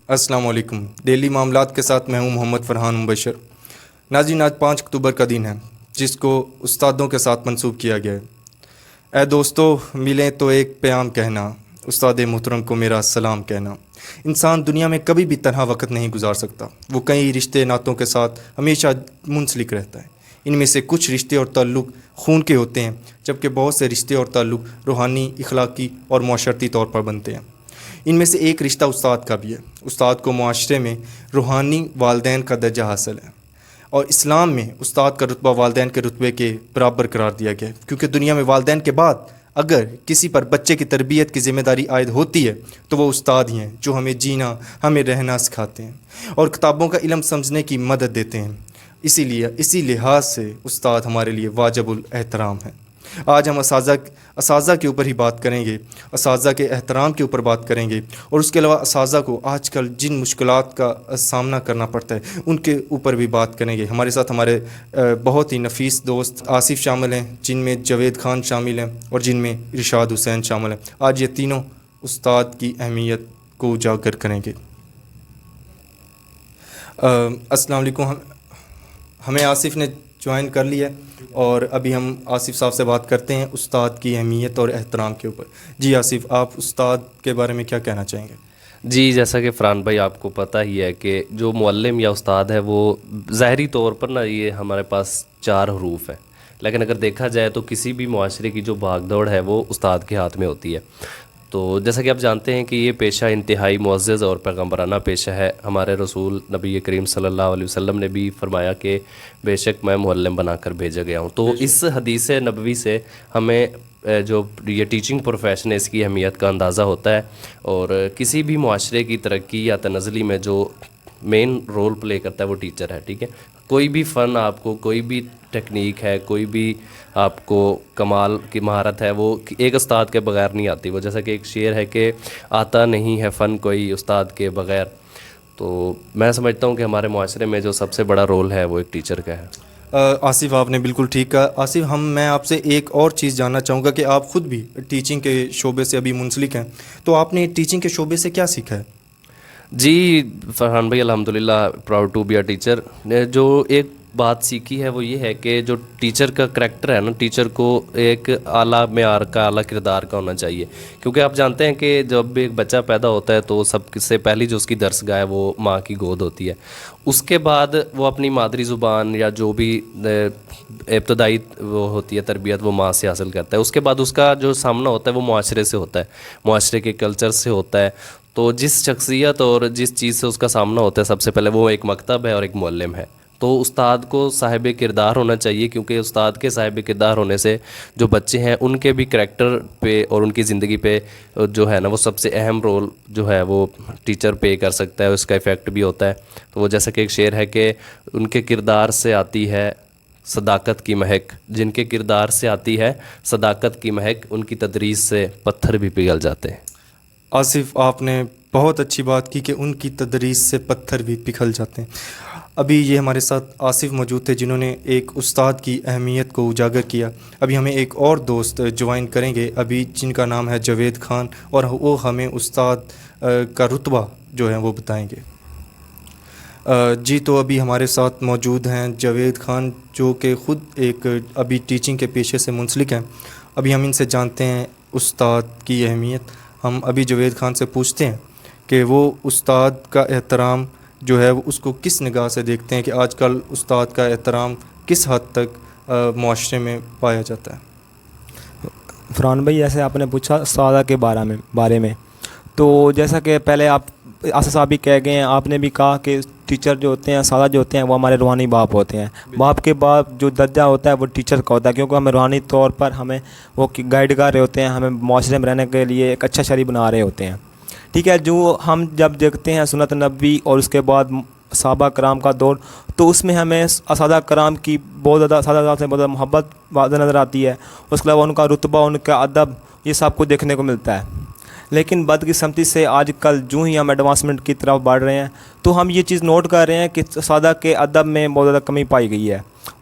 السلام علیکم۔ ڈیلی معاملات کے ساتھ میں ہوں محمد فرحان مبشر۔ ناظرین، آج 5 اکتوبر کا دن ہے جس کو استادوں کے ساتھ منسوب کیا گیا ہے۔ اے دوستو، ملیں تو ایک پیام کہنا، استاد محترم کو میرا سلام کہنا۔ انسان دنیا میں کبھی بھی تنہا وقت نہیں گزار سکتا، وہ کئی رشتے ناتوں کے ساتھ ہمیشہ منسلک رہتا ہے۔ ان میں سے کچھ رشتے اور تعلق خون کے ہوتے ہیں، جبکہ بہت سے رشتے اور تعلق روحانی، اخلاقی اور معاشرتی طور پر بنتے ہیں۔ ان میں سے ایک رشتہ استاد کا بھی ہے۔ استاد کو معاشرے میں روحانی والدین کا درجہ حاصل ہے، اور اسلام میں استاد کا رتبہ والدین کے رتبے کے برابر قرار دیا گیا ہے، کیونکہ دنیا میں والدین کے بعد اگر کسی پر بچے کی تربیت کی ذمہ داری عائد ہوتی ہے تو وہ استاد ہی ہیں، جو ہمیں جینا، ہمیں رہنا سکھاتے ہیں اور کتابوں کا علم سمجھنے کی مدد دیتے ہیں۔ اسی لحاظ سے استاد ہمارے لیے واجب الاحترام ہیں۔ آج ہم اساتذہ کے اوپر ہی بات کریں گے، اساتذہ کے احترام کے اوپر بات کریں گے، اور اس کے علاوہ اساتذہ کو آج کل جن مشکلات کا سامنا کرنا پڑتا ہے ان کے اوپر بھی بات کریں گے۔ ہمارے ساتھ ہمارے بہت ہی نفیس دوست آصف شامل ہیں، جن میں جاوید خان شامل ہیں اور جن میں ارشاد حسین شامل ہیں۔ آج یہ تینوں استاد کی اہمیت کو اجاگر کریں گے۔ السلام علیکم۔ ہمیں آصف نے جوائن کر لیا ہے اور ابھی ہم آصف صاحب سے بات کرتے ہیں استاد کی اہمیت اور احترام کے اوپر۔ جی آصف، آپ استاد کے بارے میں کیا کہنا چاہیں گے؟ جی، جیسا کہ فرحان بھائی آپ کو پتہ ہی ہے کہ جو معلم یا استاد ہے وہ ظاہری طور پر یہ ہمارے پاس 4 حروف ہیں، لیکن اگر دیکھا جائے تو کسی بھی معاشرے کی جو بھاگ دوڑ ہے وہ استاد کے ہاتھ میں ہوتی ہے۔ تو جیسا کہ آپ جانتے ہیں کہ یہ پیشہ انتہائی معزز اور پیغمبرانہ پیشہ ہے۔ ہمارے رسول نبی کریم صلی اللہ علیہ وسلم نے بھی فرمایا کہ بے شک میں معلم بنا کر بھیجا گیا ہوں۔ تو اس حدیث نبوی سے ہمیں جو یہ ٹیچنگ پروفیشن ہے اس کی اہمیت کا اندازہ ہوتا ہے، اور کسی بھی معاشرے کی ترقی یا تنزلی میں جو مین رول پلے کرتا ہے وہ ٹیچر ہے، ٹھیک ہے۔ کوئی بھی فن آپ کو، کوئی بھی ٹیکنیک ہے، کوئی بھی آپ کو کمال کی مہارت ہے، وہ ایک استاد کے بغیر نہیں آتی۔ وہ جیسا کہ ایک شعر ہے کہ آتا نہیں ہے فن کوئی استاد کے بغیر۔ تو میں سمجھتا ہوں کہ ہمارے معاشرے میں جو سب سے بڑا رول ہے وہ ایک ٹیچر کا ہے۔ آصف، آپ نے بالکل ٹھیک کہا۔ آصف، میں آپ سے ایک اور چیز جاننا چاہوں گا کہ آپ خود بھی ٹیچنگ کے شعبے سے ابھی منسلک ہیں، تو آپ نے ٹیچنگ کے شعبے سے کیا سیکھا ہے؟ جی فرحان بھائی، الحمدللہ proud to be a teacher. جو ایک بات سیکھی ہے وہ یہ ہے کہ جو ٹیچر کا کریکٹر ہے نا، ٹیچر کو ایک اعلیٰ معیار کا، اعلیٰ کردار کا ہونا چاہیے، کیونکہ آپ جانتے ہیں کہ جب بھی ایک بچہ پیدا ہوتا ہے تو سب سے پہلی جو اس کی درسگاہ ہے وہ ماں کی گود ہوتی ہے۔ اس کے بعد وہ اپنی مادری زبان یا جو بھی ابتدائی وہ ہوتی ہے تربیت وہ ماں سے حاصل کرتا ہے۔ اس کے بعد اس کا جو سامنا ہوتا ہے وہ معاشرے سے ہوتا ہے، معاشرے کے کلچر سے ہوتا ہے۔ تو جس شخصیت اور جس چیز سے اس کا سامنا ہوتا ہے سب سے پہلے وہ ایک مکتب ہے اور ایک معلم ہے۔ تو استاد کو صاحب کردار ہونا چاہیے، کیونکہ استاد کے صاحب کردار ہونے سے جو بچے ہیں ان کے بھی کریکٹر پہ اور ان کی زندگی پہ جو ہے نا وہ سب سے اہم رول جو ہے وہ ٹیچر پے کر سکتا ہے، اس کا ایفیکٹ بھی ہوتا ہے۔ تو وہ جیسا کہ ایک شعر ہے کہ ان کے کردار سے آتی ہے صداقت کی مہک، جن کے کردار سے آتی ہے صداقت کی مہک، ان کی تدریس سے پتھر بھی پگھل جاتے ہیں۔ آصف، آپ نے بہت اچھی بات کی کہ ان کی تدریس سے پتھر بھی پگھل جاتے ہیں۔ ابھی یہ ہمارے ساتھ آصف موجود تھے جنہوں نے ایک استاد کی اہمیت کو اجاگر کیا۔ ابھی ہمیں ایک اور دوست جوائن کریں گے ابھی، جن کا نام ہے جاوید خان، اور وہ ہمیں استاد کا رتبہ جو ہے وہ بتائیں گے۔ جی، تو ابھی ہمارے ساتھ موجود ہیں جاوید خان، جو کہ خود ایک ابھی ٹیچنگ کے پیشے سے منسلک ہیں۔ ابھی ہم ان سے جانتے ہیں استاد کی اہمیت۔ ہم ابھی جاوید خان سے پوچھتے ہیں کہ وہ استاد کا احترام جو ہے وہ اس کو کس نگاہ سے دیکھتے ہیں، کہ آج کل استاد کا احترام کس حد تک معاشرے میں پایا جاتا ہے؟ فرحان بھائی، جیسے آپ نے پوچھا استاد کے بارے میں، تو جیسا کہ پہلے آپ آصف صاحب بھی کہہ گئے ہیں، آپ نے بھی کہا کہ ٹیچر جو ہوتے ہیں، اساتذہ جو ہوتے ہیں وہ ہمارے روحانی باپ ہوتے ہیں۔ باپ کے بعد جو درجہ ہوتا ہے وہ ٹیچر کا ہوتا ہے، کیونکہ ہمیں روحانی طور پر ہمیں وہ گائیڈ کر رہے ہوتے ہیں، ہمیں معاشرے میں رہنے کے لیے ایک اچھا شہری بنا رہے ہوتے ہیں، ٹھیک ہے۔ جو ہم جب دیکھتے ہیں سنت نبوی اور اس کے بعد صحابہ کرام کا دور، تو اس میں ہمیں اساتذہ کرام کی بہت زیادہ، اساتذہ سے بہت زیادہ محبت واضح نظر آتی ہے۔ اس کے علاوہ ان کا رتبہ، ان کا ادب، یہ سب کچھ دیکھنے کو ملتا ہے۔ لیکن بدقسمتی سے آج کل جو ہی ہم ایڈوانسمنٹ کی طرف بڑھ رہے ہیں تو ہم یہ چیز نوٹ کر رہے ہیں کہ اساتذہ کے ادب میں بہت زیادہ کمی پائی گئی ہے۔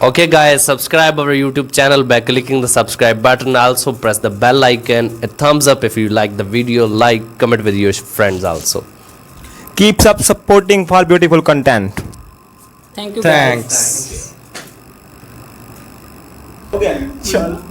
Okay guys, subscribe our YouTube channel by clicking the subscribe button. Also press the bell icon, a thumbs up if you like the video, like, comment with your friends also. Keep supporting for beautiful content. Thank you guys. Thanks.